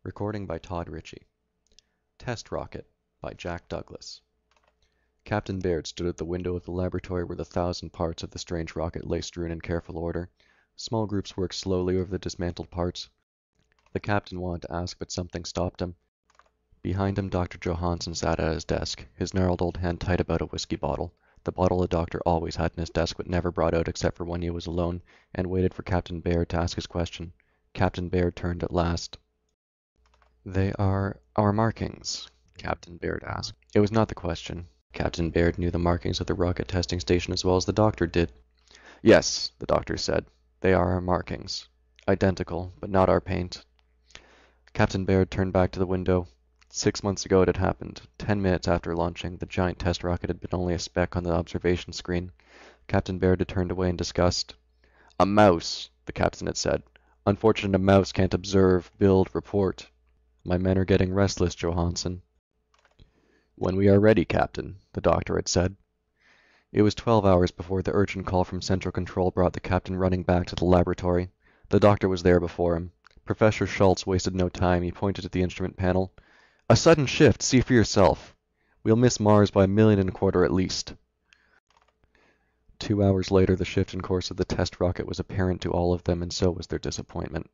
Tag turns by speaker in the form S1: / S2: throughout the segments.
S1: Recording by Todd Ritchie. Test Rocket by Jack Douglas. Captain Baird stood at the window of the laboratory where the 1,000 parts of the strange rocket lay strewn in careful order. Small groups worked slowly over the dismantled parts. The captain wanted to ask, but something stopped him. Behind him, Dr. Johansen sat at his desk, his gnarled old hand tight about a whiskey bottle. The bottle the doctor always had in his desk but never brought out except for when he was alone, and waited for Captain Baird to ask his question. Captain Baird turned at last. "They are our markings?" Captain Baird asked. It was not the question. Captain Baird knew the markings of the rocket testing station as well as the doctor did. "Yes," the doctor said. "They are our markings. Identical, but not our paint." Captain Baird turned back to the window. 6 months ago it had happened. 10 minutes after launching, the giant test rocket had been only a speck on the observation screen. Captain Baird had turned away in disgust. "A mouse," the captain had said. "Unfortunate a mouse can't observe, build, report. My men are getting restless, Johansen." "When we are ready, Captain," the doctor had said. It was 12 hours before the urgent call from Central Control brought the captain running back to the laboratory. The doctor was there before him. Professor Schultz wasted no time. He pointed at the instrument panel. "A sudden shift, see for yourself. We'll miss Mars by 1.25 million at least." 2 hours later, the shift in course of the test rocket was apparent to all of them, and so was their disappointment.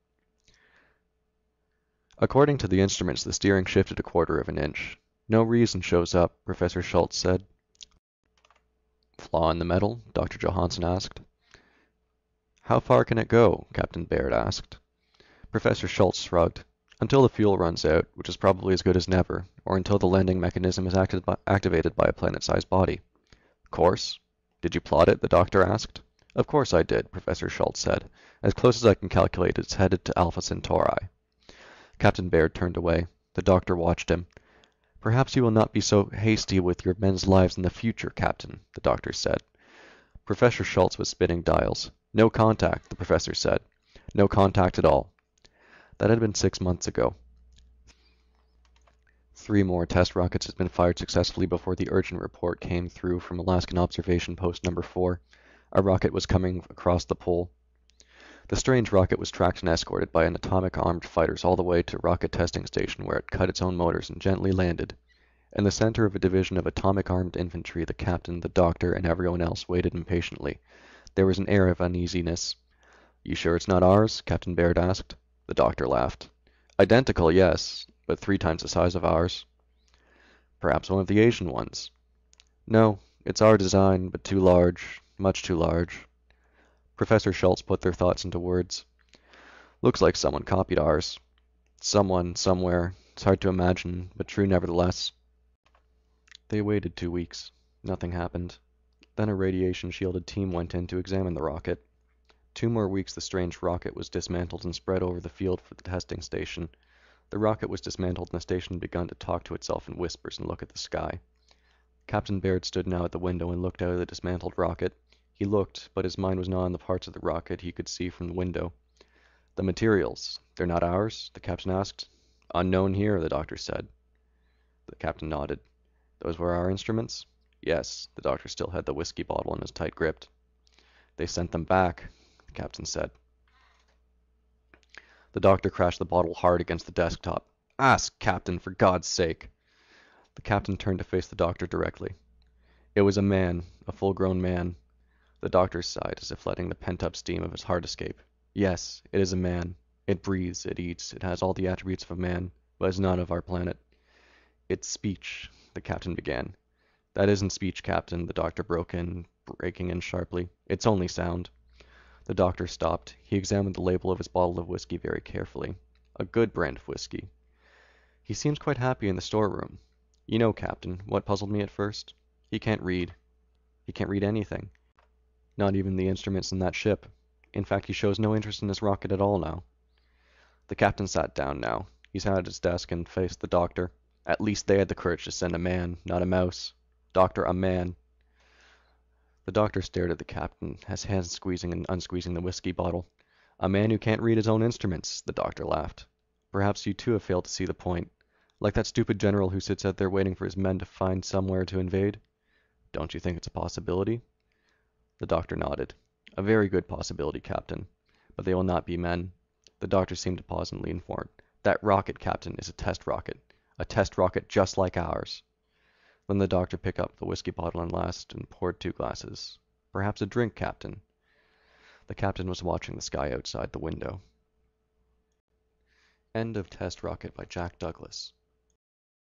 S1: "According to the instruments, the steering shifted 1/4 inch. No reason shows up," Professor Schultz said. "Flaw in the metal?" Dr. Johansen asked. "How far can it go?" Captain Baird asked. Professor Schultz shrugged. "Until the fuel runs out, which is probably as good as never, or until the landing mechanism is activated by a planet-sized body." "Course? Did you plot it?" the doctor asked. "Of course I did," Professor Schultz said. "As close as I can calculate, it's headed to Alpha Centauri." Captain Baird turned away. The doctor watched him. "Perhaps you will not be so hasty with your men's lives in the future, Captain," the doctor said. Professor Schultz was spinning dials. "No contact," the professor said. "No contact at all." That had been 6 months ago. 3 more test rockets had been fired successfully before the urgent report came through from Alaskan Observation Post Number 4. A rocket was coming across the pole. The strange rocket was tracked and escorted by an atomic-armed fighters all the way to rocket testing station where it cut its own motors and gently landed. In the center of a division of atomic-armed infantry, the captain, the doctor, and everyone else waited impatiently. There was an air of uneasiness. "You sure it's not ours?" Captain Baird asked. The doctor laughed. "Identical, yes, but 3 times the size of ours." "Perhaps one of the Asian ones." "No, it's our design, but too large, much too large." Professor Schultz put their thoughts into words. "Looks like someone copied ours. Someone, somewhere. It's hard to imagine, but true nevertheless." They waited 2 weeks. Nothing happened. Then a radiation-shielded team went in to examine the rocket. 2 more weeks the strange rocket was dismantled and spread over the field for the testing station. The rocket was dismantled and the station begun to talk to itself in whispers and look at the sky. Captain Baird stood now at the window and looked out at the dismantled rocket. He looked, but his mind was not on the parts of the rocket he could see from the window. "The materials, they're not ours?" the captain asked. "Unknown here," the doctor said. The captain nodded. "Those were our instruments?" "Yes." The doctor still had the whiskey bottle in his tight grip. "They sent them back," the captain said. The doctor crashed the bottle hard against the desktop. "Ask, Captain, for God's sake!" The captain turned to face the doctor directly. "It was a man, a full-grown man." The doctor sighed as if letting the pent-up steam of his heart escape. "Yes, it is a man. It breathes, it eats, it has all the attributes of a man, but is none of our planet." "It's speech," the captain began. "That isn't speech, Captain," the doctor broke in, breaking in sharply. "It's only sound." The doctor stopped. He examined the label of his bottle of whiskey very carefully. A good brand of whiskey. "He seems quite happy in the storeroom. You know, Captain, what puzzled me at first? He can't read. He can't read anything. Not even the instruments in that ship. In fact, he shows no interest in his rocket at all now." The captain sat down now. He sat at his desk and faced the doctor. "At least they had the courage to send a man, not a mouse. Doctor, a man." The doctor stared at the captain, his hands squeezing and unsqueezing the whiskey bottle. "A man who can't read his own instruments," the doctor laughed. "Perhaps you too have failed to see the point. Like that stupid general who sits out there waiting for his men to find somewhere to invade. Don't you think it's a possibility?" The doctor nodded. "A very good possibility, Captain. But they will not be men." The doctor seemed to pause and lean forward. That rocket, Captain, is a test rocket. A test rocket just like ours." Then the doctor picked up the whiskey bottle and poured 2 glasses. "Perhaps a drink, Captain." The captain was watching the sky outside the window. End of Test Rocket by Jack Douglas.